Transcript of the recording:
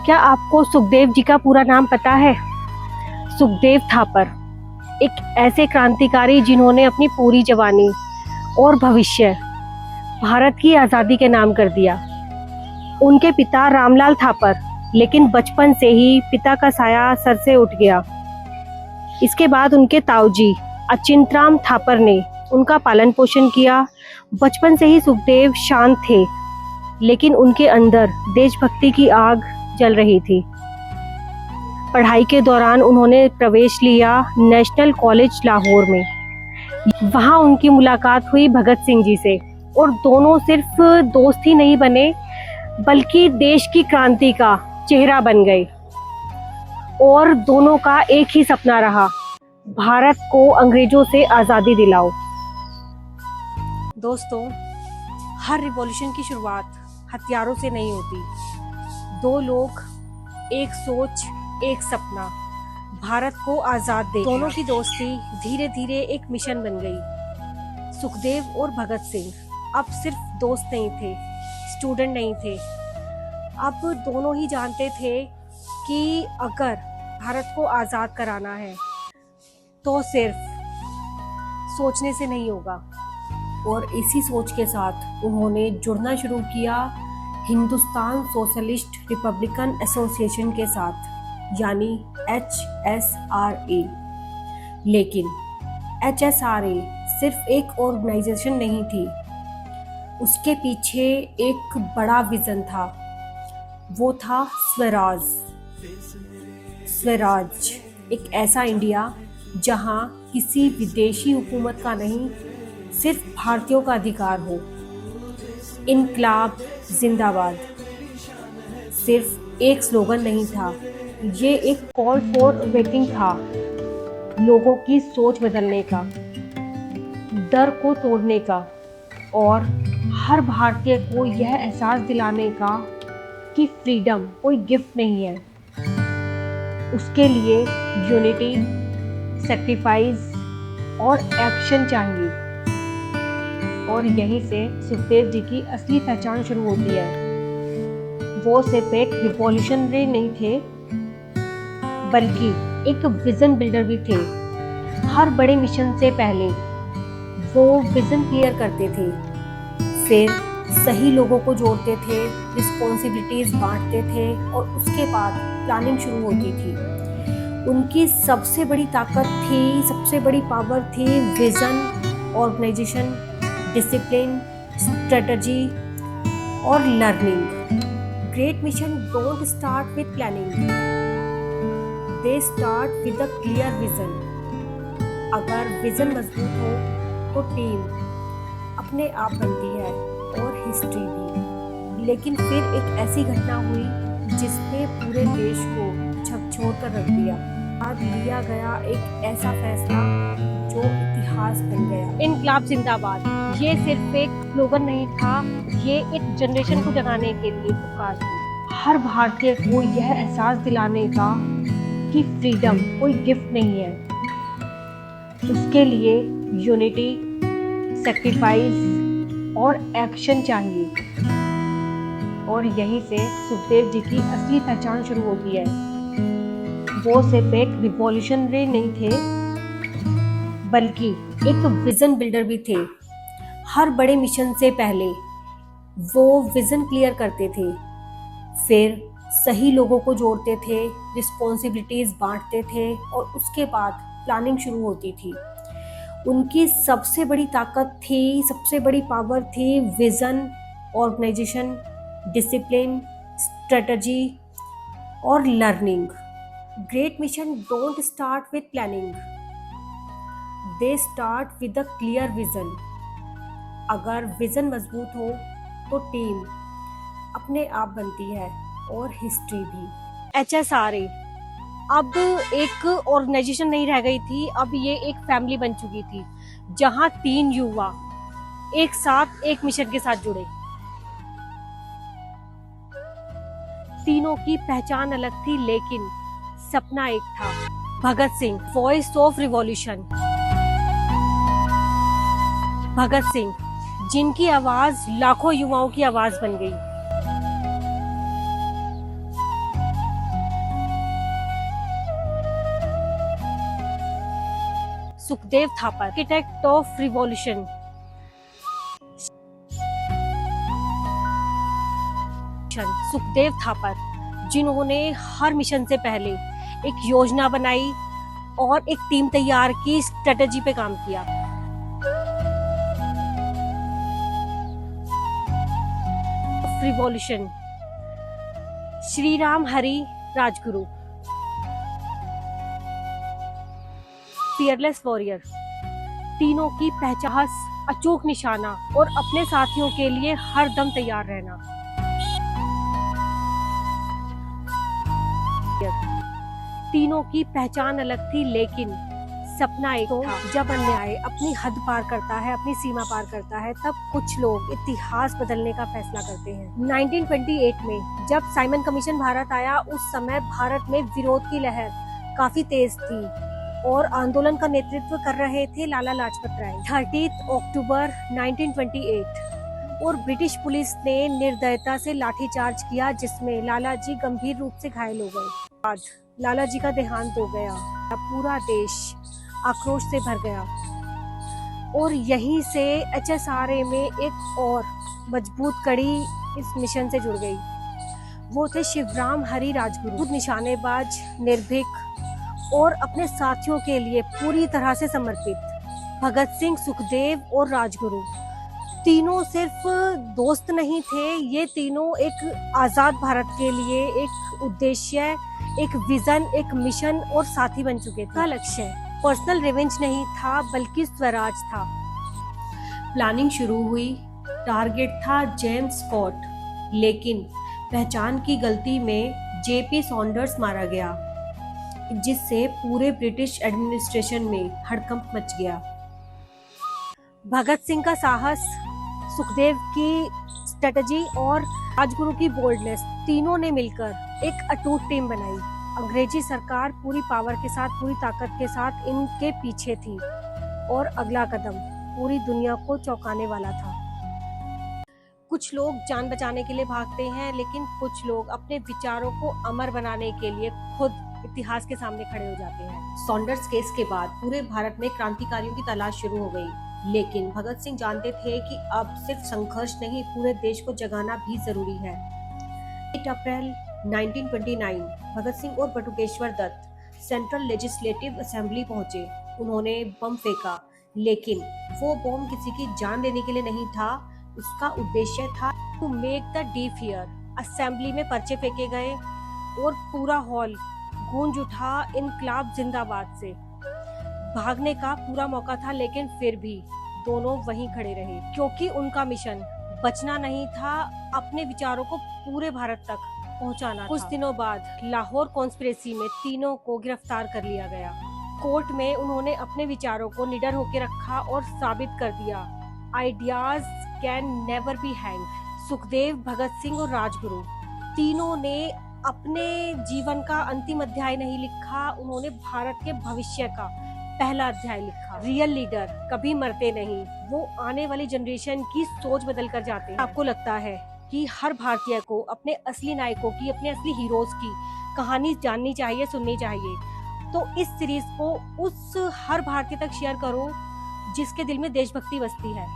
क्या आपको सुखदेव जी का पूरा नाम पता है? सुखदेव थापर एक ऐसे क्रांतिकारी जिन्होंने अपनी पूरी जवानी और भविष्य भारत की आज़ादी के नाम कर दिया। उनके पिता रामलाल थापर, लेकिन बचपन से ही पिता का साया सर से उठ गया। इसके बाद उनके ताऊजी अचिंतराम थापर ने उनका पालन पोषण किया। बचपन से ही सुखदेव शांत थे, लेकिन उनके अंदर देशभक्ति की आग जल रही थी। पढ़ाई के दौरान उन्होंने प्रवेश लिया नेशनल कॉलेज लाहौर में। वहां उनकी मुलाकात हुई भगत सिंह जी से और दोनों सिर्फ दोस्त ही नहीं बने, बल्कि देश की क्रांति का चेहरा बन गए। और दोनों का एक ही सपना रहा, भारत को अंग्रेजों से आज़ादी दिलाओ। दोस्तों, हर रिवॉल्यूशन की शुरुआत हथियारों से नहीं होती। दो लोग, एक सोच, एक सपना, भारत को आज़ाद दे। दोनों की दोस्ती धीरे धीरे एक मिशन बन गई। सुखदेव और भगत सिंह अब सिर्फ दोस्त नहीं थे, स्टूडेंट नहीं थे। अब दोनों ही जानते थे कि अगर भारत को आज़ाद कराना है तो सिर्फ सोचने से नहीं होगा। और इसी सोच के साथ उन्होंने जुड़ना शुरू किया हिंदुस्तान सोशलिस्ट रिपब्लिकन एसोसिएशन के साथ, यानी HSRA। लेकिन HSRA सिर्फ एक ऑर्गेनाइजेशन नहीं थी, उसके पीछे एक बड़ा विजन था। वो था स्वराज। स्वराज एक ऐसा इंडिया जहां किसी विदेशी हुकूमत का नहीं, सिर्फ भारतीयों का अधिकार हो। इनकलाब जिंदाबाद सिर्फ एक स्लोगन नहीं था, ये एक कॉल फॉर वेटिंग था। लोगों की सोच बदलने का, डर को तोड़ने का और हर भारतीय को यह एहसास दिलाने का कि फ्रीडम कोई गिफ्ट नहीं है। उसके लिए यूनिटी, सैक्रिफाइस और एक्शन चाहिए। और यहीं से सुखदेव जी की असली पहचान शुरू होती है। वो सिर्फ एक रिवॉल्यूशनरी नहीं थे, बल्कि एक विजन बिल्डर भी थे। हर बड़े मिशन से पहले वो विजन क्लियर करते थे, फिर सही लोगों को जोड़ते थे, रिस्पॉन्सिबिलिटीज बांटते थे और उसके बाद प्लानिंग शुरू होती थी। उनकी सबसे बड़ी ताकत थी, सबसे बड़ी पावर थी विजन, ऑर्गेनाइजेशन, डिसिप्लिन, स्ट्रेटजी और learning. Great mission don't start with planning, they start with a clear vision. अगर विजन मजबूत हो तो टीम अपने आप बनती है और हिस्ट्री भी। लेकिन फिर एक ऐसी घटना हुई जिसने पूरे देश को झकझोर कर रख दिया। आज लिया गया एक ऐसा फैसला जो इतिहास बन गया। इनकलाब जिंदाबाद ये सिर्फ एक स्लोगन नहीं था, ये एक जनरेशन को जगाने के लिए पुकार थी। हर भारतीय को यह एहसास दिलाने का कि फ्रीडम कोई गिफ्ट नहीं है। उसके लिए यूनिटी, सैक्रिफाइस और एक्शन चाहिए। और यहीं से सुखदेव जी की असली पहचान शुरू होती है। वो सिर्फ एक रिवॉल्यूशनरी नहीं थे, बल्कि एक विजन बिल्डर भी थे। हर बड़े मिशन से पहले वो विजन क्लियर करते थे, फिर सही लोगों को जोड़ते थे, रिस्पॉन्सिबिलिटीज बांटते थे और उसके बाद प्लानिंग शुरू होती थी। उनकी सबसे बड़ी ताकत थी, सबसे बड़ी पावर थी विजन, ऑर्गेनाइजेशन, डिसिप्लिन, स्ट्रेटजी और learning. Great mission don't start with planning, they start with a clear vision. अगर विजन मजबूत हो तो टीम अपने आप बनती है और हिस्ट्री भी। HSRA अब एक ऑर्गेनाइजेशन नहीं रह गई थी, अब ये एक फैमिली बन चुकी थी, जहां 3 युवा एक साथ एक मिशन के साथ जुड़े। तीनों की पहचान अलग थी, लेकिन सपना एक था। Bhagat Singh, voice of revolution. Bhagat Singh जिनकी आवाज लाखों युवाओं की आवाज बन गई। Sukhdev Thapar, architect of revolution. Sukhdev Thapar, जिन्होंने हर मिशन से पहले एक योजना बनाई और एक टीम तैयार की, स्ट्रेटेजी पे काम किया। Revolution, Shri Ram Hari Rajguru, fearless warrior, तीनों की पहचान, अचूक निशाना और अपने साथियों के लिए हर दम तैयार रहना। तीनों की पहचान अलग थी, लेकिन सपना एक था। जब अन्याय अपनी हद पार करता है, अपनी सीमा पार करता है, तब कुछ लोग इतिहास बदलने का फैसला करते हैं। 1928 में जब साइमन कमीशन भारत आया, उस समय भारत में विरोध की लहर काफी तेज थी और आंदोलन का नेतृत्व कर रहे थे लाला लाजपत राय। 30 अक्टूबर 1928 और ब्रिटिश पुलिस ने निर्दयता से लाठीचार्ज किया, जिसमें लाला जी गंभीर रूप से घायल हो गए। बाद लाला जी का देहांत हो गया। पूरा देश आक्रोश से भर गया और यहीं से HSRA में एक और मजबूत कड़ी इस मिशन से जुड़ गई। वो थे शिवराम हरि राजगुरु, निशानेबाज, निर्भीक और अपने साथियों के लिए पूरी तरह से समर्पित। भगत सिंह, सुखदेव और राजगुरु तीनों सिर्फ दोस्त नहीं थे, ये तीनों एक आजाद भारत के लिए एक उद्देश्य, एक विजन, एक मिशन और साथी बन चुके थे। लक्ष्य पर्सनल रिवेंज नहीं था, बल्कि स्वराज था। प्लानिंग शुरू हुई, टारगेट था जेम्स स्कॉट, लेकिन पहचान की गलती में JP सॉन्डर्स मारा गया, जिससे पूरे ब्रिटिश एडमिनिस्ट्रेशन में हड़कंप मच गया। भगत सिंह का साहस, सुखदेव की स्ट्रेटजी और राजगुरु की बोल्डनेस, तीनों ने मिलकर एक अटूट टीम बनाई। अंग्रेजी सरकार पूरी पावर के साथ, पूरी ताकत के साथ इनके पीछे थी और अगला कदम पूरी दुनिया को चौंकाने वाला था। कुछ लोग जान बचाने के लिए भागते हैं, लेकिन कुछ लोग अपने विचारों को अमर बनाने के लिए खुद इतिहास के सामने खड़े हो जाते हैं। सॉन्डर्स केस के बाद पूरे भारत में क्रांतिकारियों की तलाश शुरू हो गई, लेकिन भगत सिंह जानते थे कि अब सिर्फ संघर्ष नहीं, पूरे देश को जगाना भी जरूरी है। 8 अप्रैल 1929 भगत सिंह और Batukeshwar Dutt central legislative assembly पहुंचे। उन्होंने बम फेंका, लेकिन वो बम किसी की जान देने के लिए नहीं था। उसका उद्देश्य था to make the deaf hear. Assembly में पर्चे फेंके गए और पूरा हॉल गूंज उठा इनकलाब जिंदाबाद से। भागने का पूरा मौका था, लेकिन फिर भी दोनों वहीं खड़े रहे, क्योंकि उनका मिशन बचना नहीं था, अपने विचारों को पूरे भारत तक पहुंचाना था। कुछ दिनों बाद लाहौर कॉन्स्पिरेसी में तीनों को गिरफ्तार कर लिया गया। कोर्ट में उन्होंने अपने विचारों को निडर होकर रखा और साबित कर दिया, ideas can never be hang. Sukhdev, Bhagat Singh और राजगुरु तीनों ने अपने जीवन का अंतिम अध्याय नहीं लिखा, उन्होंने भारत के भविष्य का पहला अध्याय लिखा। रियल लीडर कभी मरते नहीं, वो आने वाली जनरेशन की सोच बदल कर जाते हैं। आपको लगता है कि हर भारतीय को अपने असली नायकों की, अपने असली हीरोज की कहानी जाननी चाहिए, सुननी चाहिए, तो इस सीरीज को उस हर भारतीय तक शेयर करो जिसके दिल में देशभक्ति बसती है।